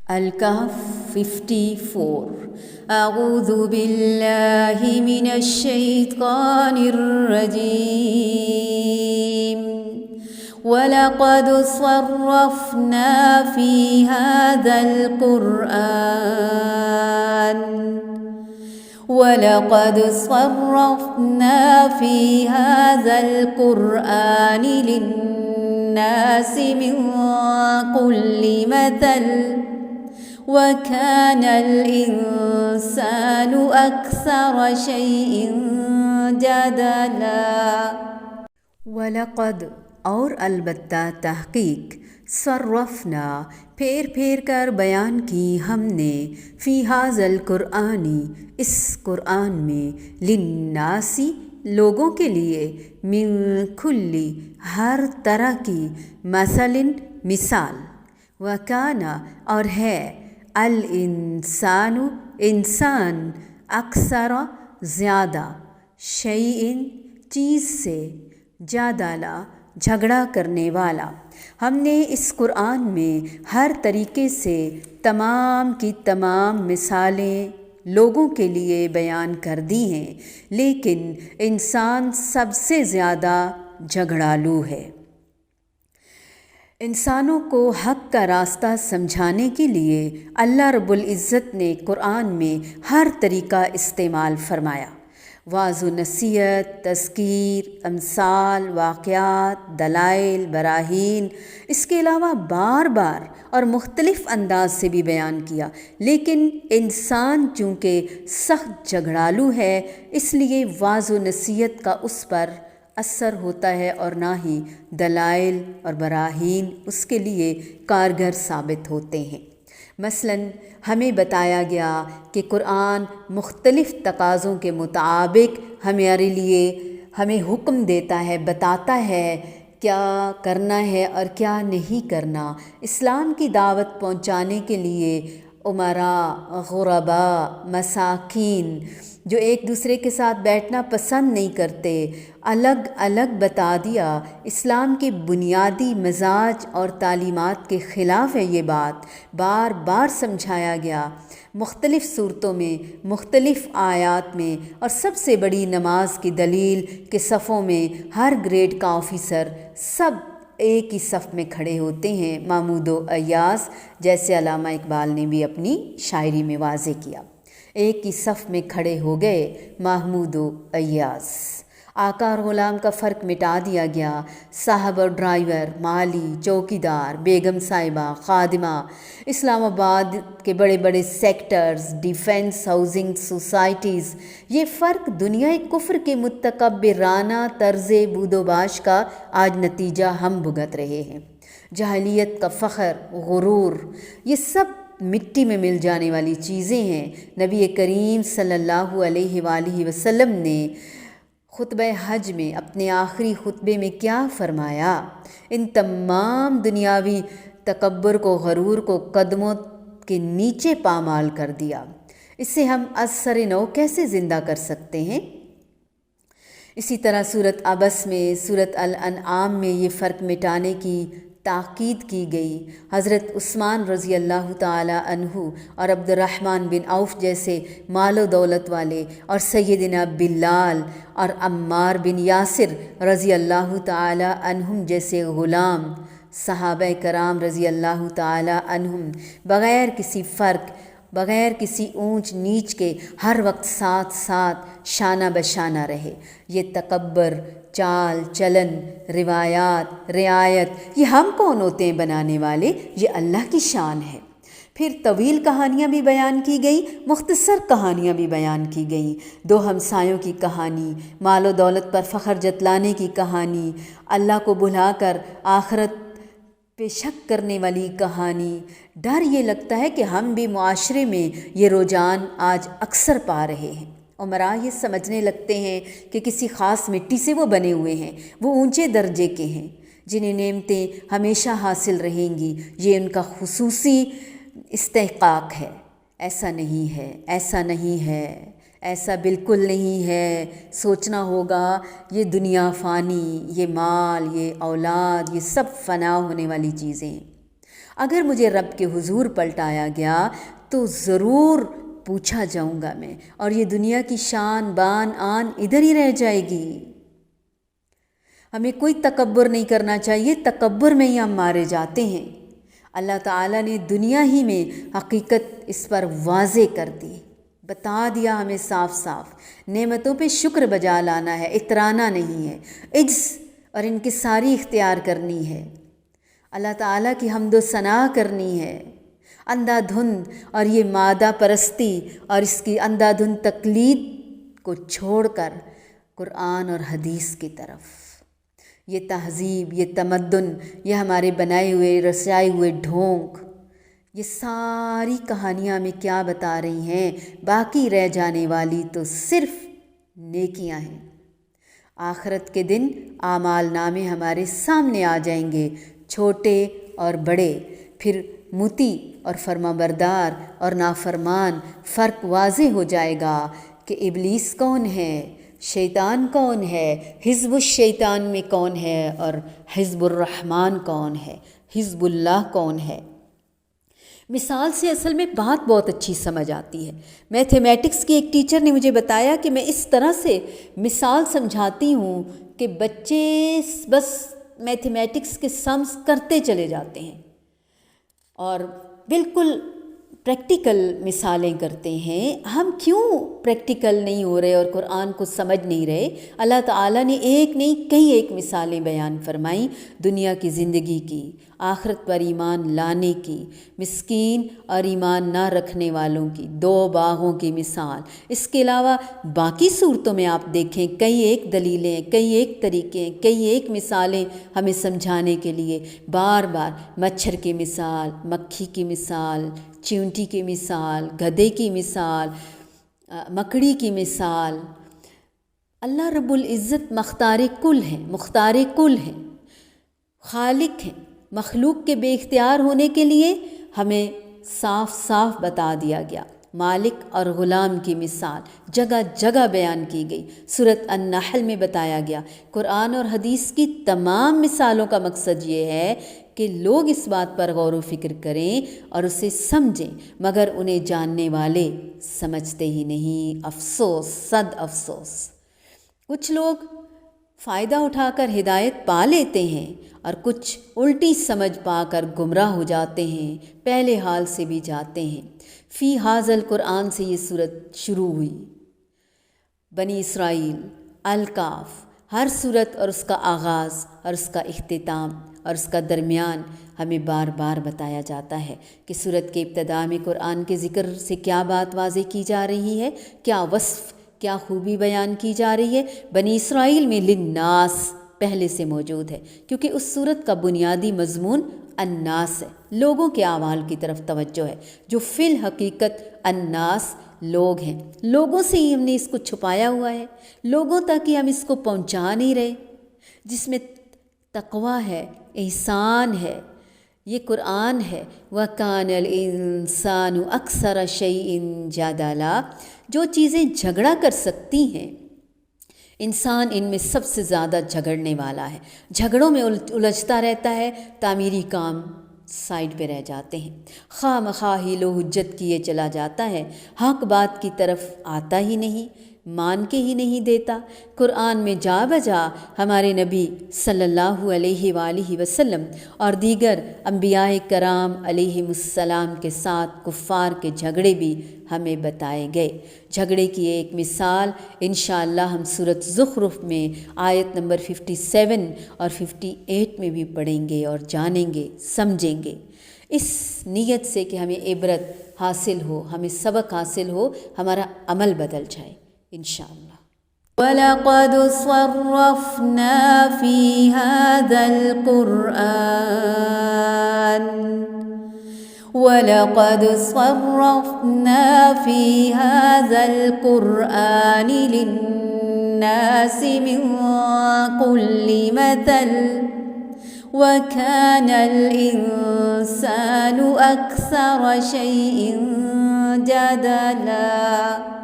الکہف 54 اعوذ باللہ من الشیطان الرجیم وَلَقَدْ صَرَّفْنَا فِي هَذَا الْقُرْآنِ وَلَقَدْ صَرَّفْنَا فِي هَذَا الْقُرْآنِ لِلنَّاسِ مِنْ كُلِّ مَثَلٍ وَكَانَ الْإِنسَانُ أَكْثَرَ شَيْءٍ جَدَلًا۔ وَلَقَدْ اور البتہ تحقیق صرفنا پھیر پھیر کر بیان کی ہم نے فی ھذا القرآن اس قرآن میں للناسی لوگوں کے لیے من کلی ہر طرح کی مثال وکان اور ہے الانسان انسان اکثر زیادہ شیئن چیز سے جادلا جھگڑا کرنے والا۔ ہم نے اس قرآن میں ہر طریقے سے تمام کی تمام مثالیں لوگوں کے لیے بیان کر دی ہیں، لیکن انسان سب سے زیادہ جھگڑالو ہے۔ انسانوں کو حق کا راستہ سمجھانے کے لیے اللہ رب العزت نے قرآن میں ہر طریقہ استعمال فرمایا۔ واعظ و نصیحت، تذکیر، امثال، واقعات، دلائل، براہین، اس کے علاوہ بار بار اور مختلف انداز سے بھی بیان کیا، لیکن انسان چونکہ سخت جھگڑالو ہے اس لیے واعظ و نصیحت کا اس پر اثر ہوتا ہے اور نہ ہی دلائل اور براہین اس کے لیے کارگر ثابت ہوتے ہیں۔ مثلاً ہمیں بتایا گیا کہ قرآن مختلف تقاضوں کے مطابق ہمیں حکم دیتا ہے، بتاتا ہے کیا کرنا ہے اور کیا نہیں کرنا۔ اسلام کی دعوت پہنچانے کے لیے امراء، غرباء، مساکین جو ایک دوسرے کے ساتھ بیٹھنا پسند نہیں کرتے، الگ الگ بتا دیا۔ اسلام کے بنیادی مزاج اور تعلیمات کے خلاف ہے یہ بات، بار بار سمجھایا گیا، مختلف صورتوں میں، مختلف آیات میں، اور سب سے بڑی نماز کی دلیل کہ صفوں میں ہر گریڈ کا آفیسر سب ایک ہی صف میں کھڑے ہوتے ہیں، محمود و ایاز جیسے علامہ اقبال نے بھی اپنی شاعری میں واضح کیا۔ ایک ہی صف میں کھڑے ہو گئے محمود و ایاز۔ آقا اور غلام کا فرق مٹا دیا گیا، صاحب اور ڈرائیور، مالی، چوکیدار، بیگم صاحبہ، خادمہ، اسلام آباد کے بڑے بڑے سیکٹرز، ڈیفنس، ہاؤسنگ سوسائٹیز، یہ فرق دنیا کفر کے متکبرانہ طرز بود و باش کا آج نتیجہ ہم بھگت رہے ہیں۔ جاہلیت کا فخر، غرور، یہ سب مٹی میں مل جانے والی چیزیں ہیں۔ نبی کریم صلی اللہ علیہ وآلہ وسلم نے خطبہ حج میں اپنے آخری خطبے میں کیا فرمایا؟ ان تمام دنیاوی تکبر کو، غرور کو قدموں کے نیچے پامال کر دیا۔ اسے ہم از سر نو کیسے زندہ کر سکتے ہیں؟ اسی طرح سورۃ عبس میں، سورۃ الانعام میں یہ فرق مٹانے کی تاکید کی گئی۔ حضرت عثمان رضی اللہ تعالی عنہ اور عبد الرحمن بن عوف جیسے مال و دولت والے، اور سیدنا بلال اور عمار بن یاسر رضی اللہ تعالی عنہم جیسے غلام، صحابہ کرام رضی اللہ تعالی عنہم بغیر کسی فرق، بغیر کسی اونچ نیچ کے ہر وقت ساتھ ساتھ شانہ بشانہ رہے۔ یہ تکبر، چال چلن، روایات، رعایت، یہ ہم کون ہوتے ہیں بنانے والے؟ یہ اللہ کی شان ہے۔ پھر طویل کہانیاں بھی بیان کی گئیں، مختصر کہانیاں بھی بیان کی گئیں۔ دو ہمسایوں کی کہانی، مال و دولت پر فخر جتلانے کی کہانی، اللہ کو بھلا کر آخرت پہ شک کرنے والی کہانی۔ ڈر یہ لگتا ہے کہ ہم بھی معاشرے میں یہ رجحان آج اکثر پا رہے ہیں۔ امراء یہ سمجھنے لگتے ہیں کہ کسی خاص مٹی سے وہ بنے ہوئے ہیں، وہ اونچے درجے کے ہیں، جنہیں نعمتیں ہمیشہ حاصل رہیں گی، یہ ان کا خصوصی استحقاق ہے۔ ایسا نہیں ہے، ایسا نہیں ہے، ایسا بالکل نہیں ہے۔ سوچنا ہوگا یہ دنیا فانی، یہ مال، یہ اولاد، یہ سب فنا ہونے والی چیزیں ہیں۔ اگر مجھے رب کے حضور پلٹایا گیا تو ضرور پوچھا جاؤں گا میں، اور یہ دنیا کی شان بان آن ادھر ہی رہ جائے گی۔ ہمیں کوئی تکبر نہیں کرنا چاہیے، تکبر میں ہی ہم مارے جاتے ہیں۔ اللہ تعالیٰ نے دنیا ہی میں حقیقت اس پر واضح کر دی، بتا دیا ہمیں صاف صاف۔ نعمتوں پہ شکر بجا لانا ہے، اترانا نہیں ہے، عجز اور انکساری اختیار کرنی ہے، اللہ تعالیٰ کی حمد و ثنا کرنی ہے۔ اندھا دھند اور یہ مادہ پرستی اور اس کی اندھا دھند تقلید کو چھوڑ کر قرآن اور حدیث کی طرف۔ یہ تہذیب، یہ تمدن، یہ ہمارے بنائے ہوئے رسائے ہوئے ڈھونگ، یہ ساری کہانیاں ہمیں کیا بتا رہی ہیں؟ باقی رہ جانے والی تو صرف نیکیاں ہیں۔ آخرت کے دن اعمال نامے ہمارے سامنے آ جائیں گے، چھوٹے اور بڑے، پھر مطیع اور فرما بردار اور نافرمان فرق واضح ہو جائے گا کہ ابلیس کون ہے، شیطان کون ہے، حزب الشیطان میں کون ہے اور حزب الرحمن کون ہے، حزب اللہ کون ہے۔ مثال سے اصل میں بات بہت اچھی سمجھ آتی ہے۔ میتھمیٹکس کی ایک ٹیچر نے مجھے بتایا کہ میں اس طرح سے مثال سمجھاتی ہوں کہ بچے بس میتھمیٹکس کے سمز کرتے چلے جاتے ہیں اور بالکل پریکٹیکل مثالیں کرتے ہیں۔ ہم کیوں پریکٹیکل نہیں ہو رہے اور قرآن کو سمجھ نہیں رہے؟ اللہ تعالیٰ نے ایک نہیں کئی ایک مثالیں بیان فرمائیں دنیا کی زندگی کی، آخرت پر ایمان لانے کی، مسکین اور ایمان نہ رکھنے والوں کی، دو باغوں کی مثال۔ اس کے علاوہ باقی صورتوں میں آپ دیکھیں کئی ایک دلیلیں، کئی ایک طریقے، کئی ایک مثالیں ہمیں سمجھانے کے لیے بار بار۔ مچھر کی مثال، مکھی کی مثال، چیونٹی کی مثال، گدھے کی مثال، مکڑی کی مثال۔ اللہ رب العزت مختار کل ہیں، مختار کل ہیں، خالق ہیں۔ مخلوق کے بے اختیار ہونے کے لیے ہمیں صاف صاف بتا دیا گیا۔ مالک اور غلام کی مثال جگہ جگہ بیان کی گئی، سورۃ النحل میں بتایا گیا۔ قرآن اور حدیث کی تمام مثالوں کا مقصد یہ ہے کہ لوگ اس بات پر غور و فکر کریں اور اسے سمجھیں، مگر انہیں جاننے والے سمجھتے ہی نہیں۔ افسوس، صد افسوس۔ کچھ لوگ فائدہ اٹھا کر ہدایت پا لیتے ہیں اور کچھ الٹی سمجھ پا کر گمراہ ہو جاتے ہیں، پہلے حال سے بھی جاتے ہیں۔ فی ھذا القرآن سے یہ صورت شروع ہوئی۔ بنی اسرائیل، الکاف، ہر صورت اور اس کا آغاز اور اس کا اختتام اور اس کا درمیان ہمیں بار بار بتایا جاتا ہے کہ صورت کے ابتدا میں قرآن کے ذکر سے کیا بات واضح کی جا رہی ہے، کیا وصف، کیا خوبی بیان کی جا رہی ہے۔ بنی اسرائیل میں للناس پہلے سے موجود ہے، کیونکہ اس صورت کا بنیادی مضمون الناس ہے، لوگوں کے اعمال کی طرف توجہ ہے، جو فی الحقیقت الناس لوگ ہیں۔ لوگوں سے ہی ہم نے اس کو چھپایا ہوا ہے، لوگوں تک ہی ہم اس کو پہنچا نہیں رہے، جس میں تقویٰ ہے، احسان ہے، یہ قرآن ہے۔ وَكَانَ الْإِنسَانُ أَكْثَرَ شَيْءٍ جَدَلًا، جو چیزیں جھگڑا کر سکتی ہیں، انسان ان میں سب سے زیادہ جھگڑنے والا ہے، جھگڑوں میں الجھتا رہتا ہے، تعمیری کام سائڈ پہ رہ جاتے ہیں، خواہ مخواہ حیل و حجت کیے چلا جاتا ہے، حق بات کی طرف آتا ہی نہیں، مان کے ہی نہیں دیتا۔ قرآن میں جا بجا ہمارے نبی صلی اللہ علیہ وآلہ وسلم اور دیگر انبیاء کرام علیہم السلام کے ساتھ کفار کے جھگڑے بھی ہمیں بتائے گئے۔ جھگڑے کی ایک مثال انشاءاللہ ہم سورۃ زخرف میں آیت نمبر 57 اور 58 میں بھی پڑھیں گے اور جانیں گے، سمجھیں گے، اس نیت سے کہ ہمیں عبرت حاصل ہو، ہمیں سبق حاصل ہو، ہمارا عمل بدل جائے انشاءاللہ۔ وَلَقَدْ صَرَّفْنَا فِي هَذَا الْقُرْآنِ لِلنَّاسِ مِنْ كُلِّ مَثَلٍ وَكَانَ الْإِنسَانُ أَكْثَرَ شَيْءٍ جَدَلًا۔